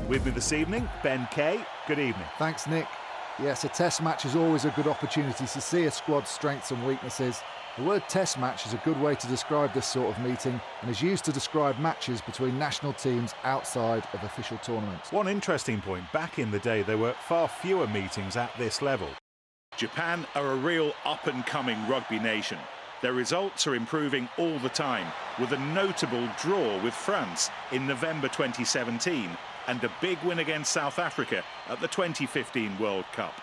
With me this evening, Ben Kay. Good evening. Thanks, Nick. Yes, a test match is always a good opportunity to see a squad's strengths and weaknesses. The word test match is a good way to describe this sort of meeting and is used to describe matches between national teams outside of official tournaments. One interesting point, back in the day there were far fewer meetings at this level. Japan are a real up-and-coming rugby nation. Their results are improving all the time, with a notable draw with France in November 2017 and a big win against South Africa at the 2015 World Cup.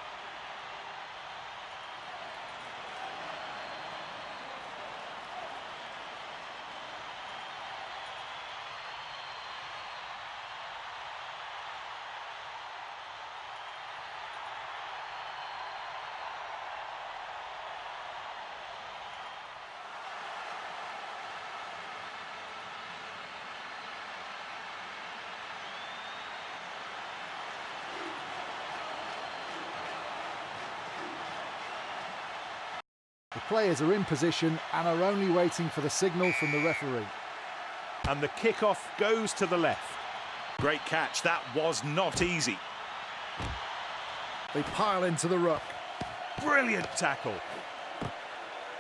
The players are in position and are only waiting for the signal from the referee. And the kick-off goes to the left. Great catch, that was not easy. They pile into the ruck. Brilliant tackle.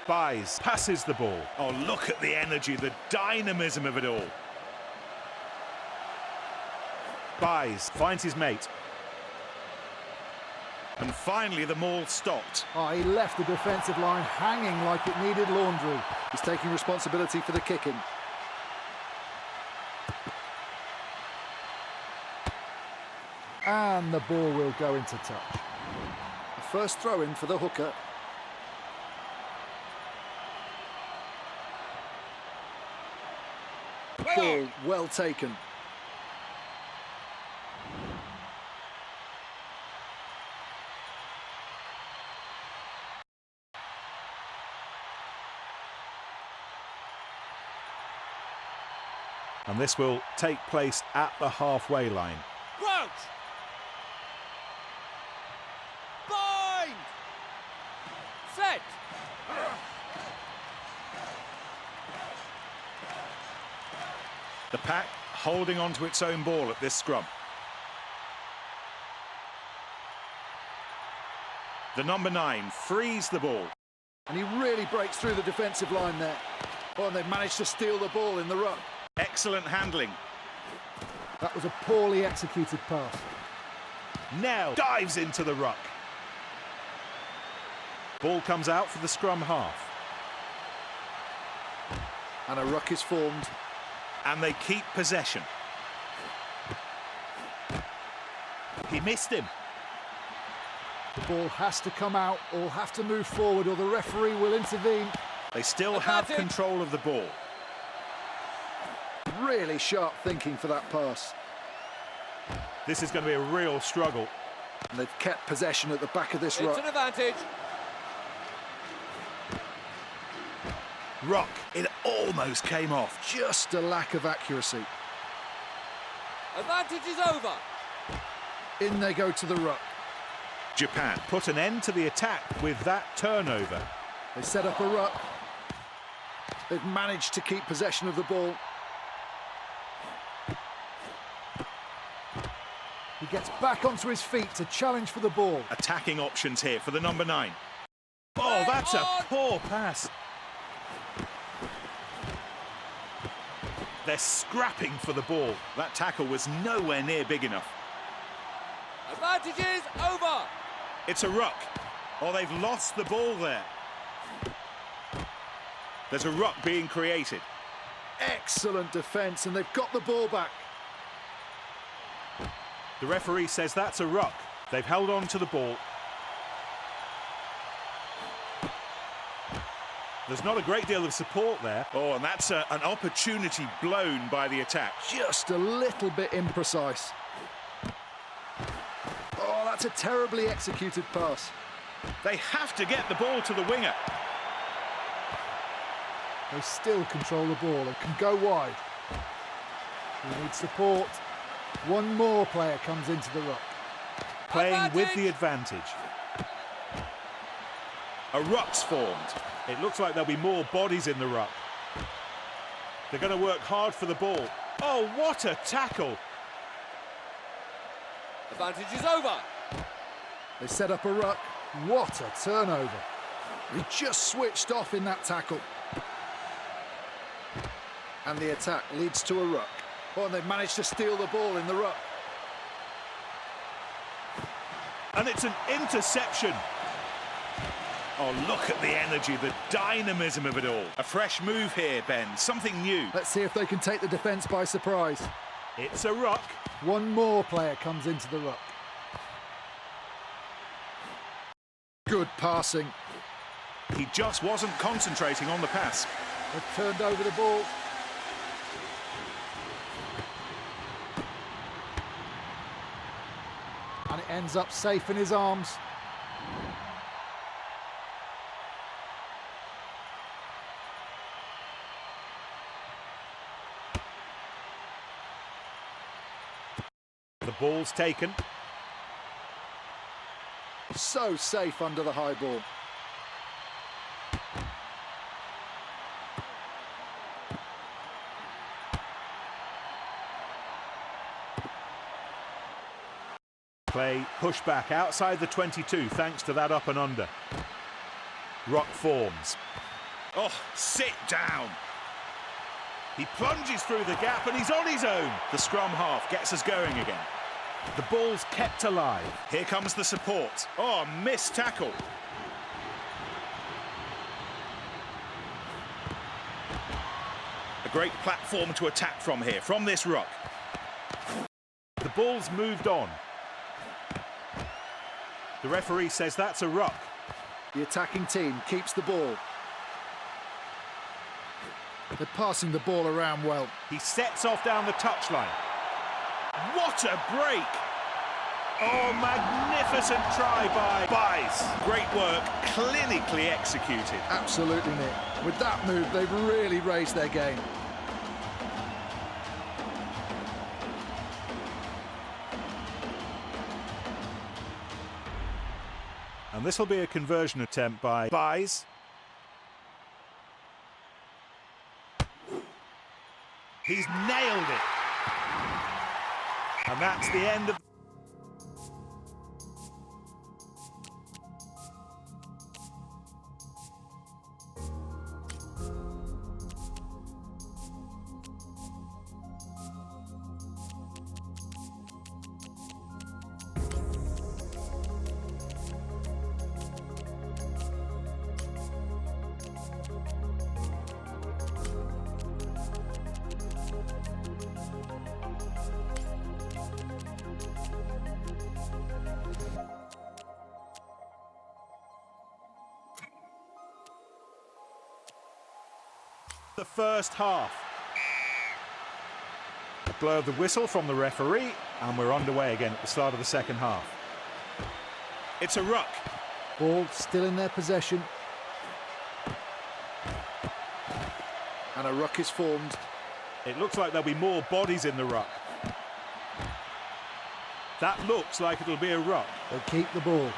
Buys, passes the ball. Oh, look at the energy, the dynamism of it all. Buys, finds his mate. And finally the maul stopped. Oh, he left the defensive line hanging like it needed laundry. He's taking responsibility for the kicking. And the ball will go into touch. The first throw-in for the hooker. Ball well taken. And this will take place at the halfway line. Crouch! Bind! Set! The pack holding on to its own ball at this scrum. The number 9 frees the ball. And he really breaks through the defensive line there. Oh, and they've managed to steal the ball in the ruck. Excellent handling. That was a poorly executed pass. Now dives into the ruck. Ball comes out for the scrum half. And a ruck is formed. And they keep possession. He missed him. The ball has to come out, or have to move forward, or the referee will intervene. They still have control of the ball. Really sharp thinking for that pass. This is going to be a real struggle. And they've kept possession at the back of this ruck. It's an advantage. Ruck, it almost came off. Just a lack of accuracy. Advantage is over. In they go to the ruck. Japan put an end to the attack with that turnover. They set up a ruck. They've managed to keep possession of the ball. He gets back onto his feet to challenge for the ball. Attacking options here for the number 9. Oh, that's a poor pass. They're scrapping for the ball. That tackle was nowhere near big enough. Advantage is over. It's a ruck. Oh, they've lost the ball there. There's a ruck being created. Excellent defence, and they've got the ball back. The referee says that's a ruck. They've held on to the ball. There's not a great deal of support there. Oh, and that's an opportunity blown by the attack. Just a little bit imprecise. Oh, that's a terribly executed pass. They have to get the ball to the winger. They still control the ball and can go wide. He needs support. One more player comes into the ruck. Playing with the advantage. A ruck's formed. It looks like there'll be more bodies in the ruck. They're going to work hard for the ball. Oh, what a tackle! Advantage is over. They set up a ruck. What a turnover. He just switched off in that tackle. And the attack leads to a ruck. Oh, and they've managed to steal the ball in the ruck. And it's an interception. Oh, look at the energy, the dynamism of it all. A fresh move here, Ben, something new. Let's see if they can take the defence by surprise. It's a ruck. One more player comes into the ruck. Good passing. He just wasn't concentrating on the pass. They've turned over the ball. And it ends up safe in his arms. The ball's taken. So safe under the high ball. Play push back outside the 22 thanks to that up and under. Ruck forms. Oh, sit down. He plunges through the gap and he's on his own. The scrum half gets us going again. The ball's kept alive. Here comes the support. Oh, missed tackle. A great platform to attack from here, from this ruck. The ball's moved on. The referee says that's a ruck. The attacking team keeps the ball. They're passing the ball around well. He sets off down the touchline. What a break! Oh, magnificent try by Buys. Great work, clinically executed. Absolutely, Nick. With that move, they've really raised their game. And this will be a conversion attempt by Buys. He's nailed it. And that's the end of... the first half. A blow of the whistle from the referee, and we're underway again at the start of the second half. It's a ruck. Ball still in their possession. And a ruck is formed. It looks like there'll be more bodies in the ruck. That looks like it'll be a ruck. They keep the ball.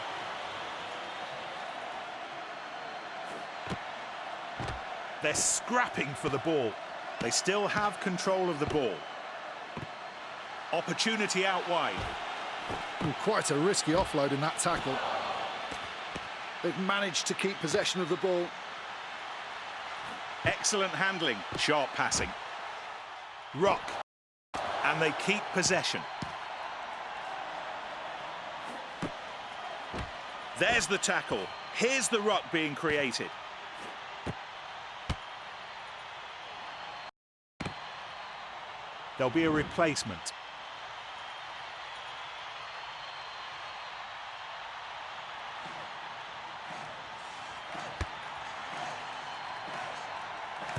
They're scrapping for the ball. They still have control of the ball. Opportunity out wide. Quite a risky offload in that tackle. They've managed to keep possession of the ball. Excellent handling, sharp passing. Rock, and they keep possession. There's the tackle. Here's the ruck being created. There'll be a replacement.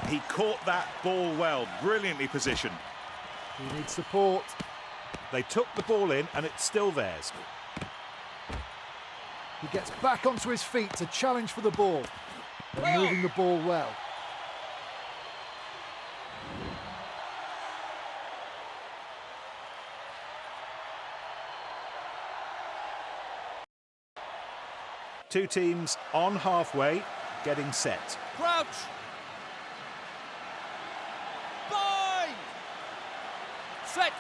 He caught that ball well, brilliantly positioned. He needs support. They took the ball in and it's still theirs. He gets back onto his feet to challenge for the ball. They're moving the ball well. Two teams on halfway, getting set. Crouch. Bind. Set.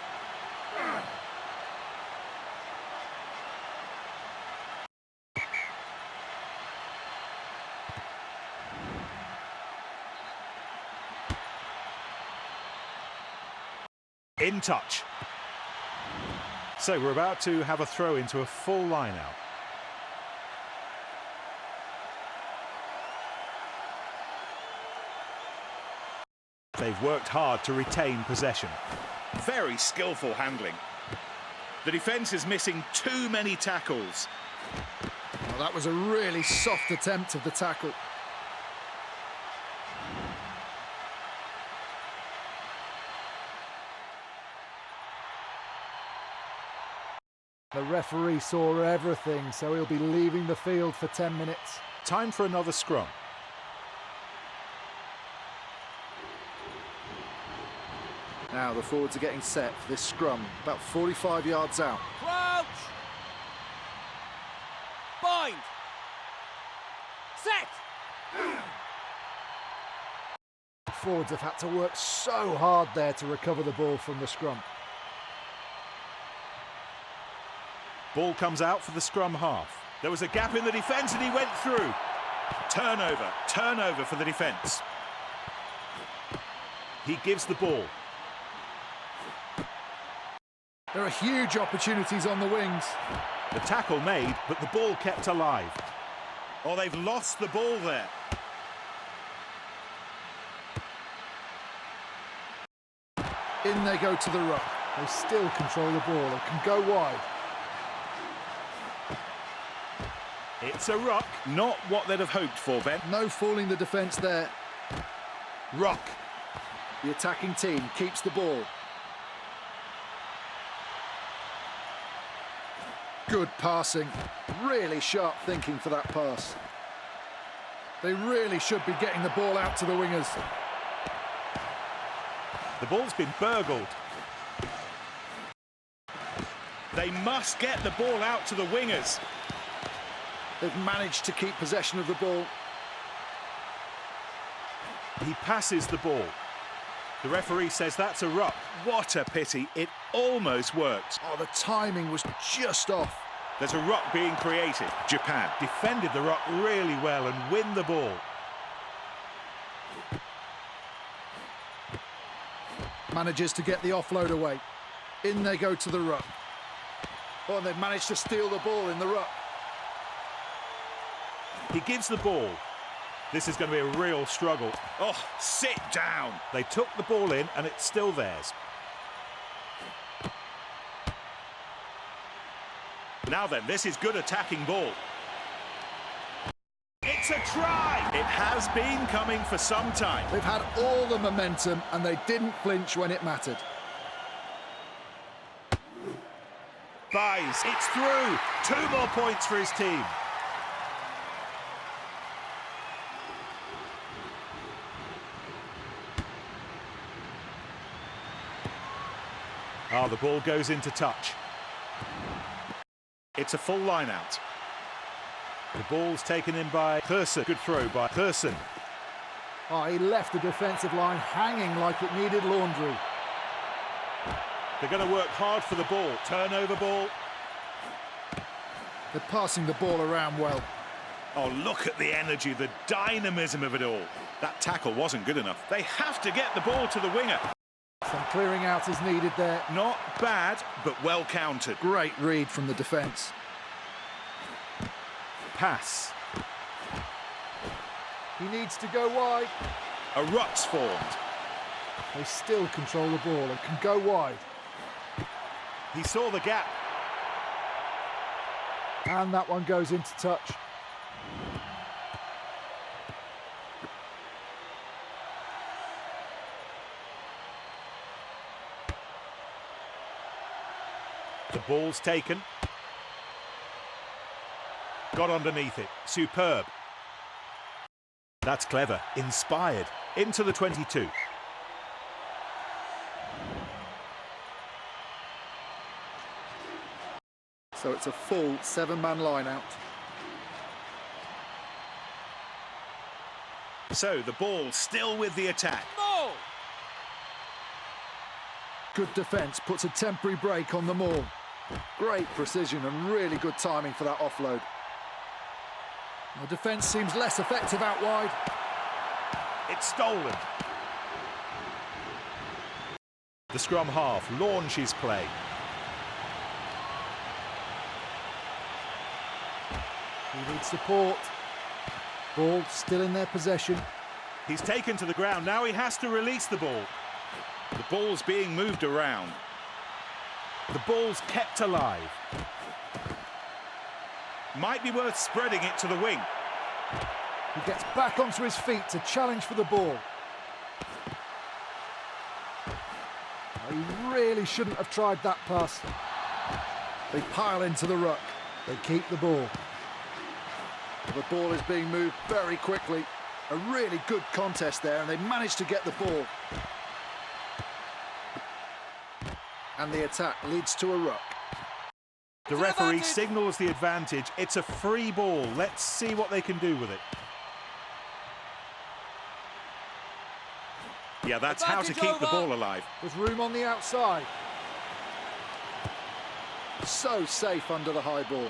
In touch. So we're about to have a throw into a full line out. They've worked hard to retain possession. Very skillful handling. The defence is missing too many tackles. Well, that was a really soft attempt of the tackle. The referee saw everything, so he'll be leaving the field for 10 minutes. Time for another scrum. Now the forwards are getting set for this scrum, about 45 yards out. Crouch. Bind. Set. Forwards have had to work so hard there to recover the ball from the scrum. Ball comes out for the scrum half. There was a gap in the defence and he went through. Turnover for the defence. He gives the ball. There are huge opportunities on the wings. The tackle made, but the ball kept alive. Oh, they've lost the ball there. In they go to the ruck. They still control the ball and can go wide. It's a ruck, not what they'd have hoped for, Ben. No fooling the defence there. Ruck. The attacking team keeps the ball. Good passing. Really sharp thinking for that pass. They really should be getting the ball out to the wingers. The ball's been burgled. They must get the ball out to the wingers. They've managed to keep possession of the ball. He passes the ball. The referee says that's a ruck. What a pity. It almost worked. Oh, the timing was just off. There's a ruck being created. Japan defended the ruck really well and win the ball. Manages to get the offload away. In they go to the ruck. Oh, and they've managed to steal the ball in the ruck. He gives the ball. This is going to be a real struggle. Oh, sit down. They took the ball in and it's still theirs. Now then, this is good attacking ball. It's a try. It has been coming for some time. They've had all the momentum and they didn't flinch when it mattered. Buys. It's through. 2 more points for his team. The ball goes into touch. It's a full line out. The ball's taken in by Person. Good throw by Person. Oh, he left the defensive line hanging like it needed laundry. They're going to work hard for the ball. Turnover ball. They're passing the ball around well. Oh, look at the energy, the dynamism of it all. That tackle wasn't good enough. They have to get the ball to the winger. Some clearing out is needed there. Not bad, but well countered. Great read from the defence. Pass. He needs to go wide. A rut's formed. They still control the ball and can go wide. He saw the gap. And that one goes into touch. The ball's taken. Got underneath it. Superb. That's clever. Inspired. Into the 22. So it's a full 7-man line-out. So the ball still with the attack. Ball. Good defence puts a temporary break on the maul. Great precision and really good timing for that offload. The defence seems less effective out wide. It's stolen. The scrum half launches play. He needs support. Ball still in their possession. He's taken to the ground. Now he has to release the ball. The ball's being moved around. The ball's kept alive. Might be worth spreading it to the wing. He gets back onto his feet to challenge for the ball. He really shouldn't have tried that pass. They pile into the ruck. They keep the ball. The ball is being moved very quickly. A really good contest there, and they managed to get the ball. And the attack leads to a ruck. The referee signals the advantage. It's a free ball. Let's see what they can do with it. Yeah, that's how to keep the ball alive. There's room on the outside. So safe under the high ball.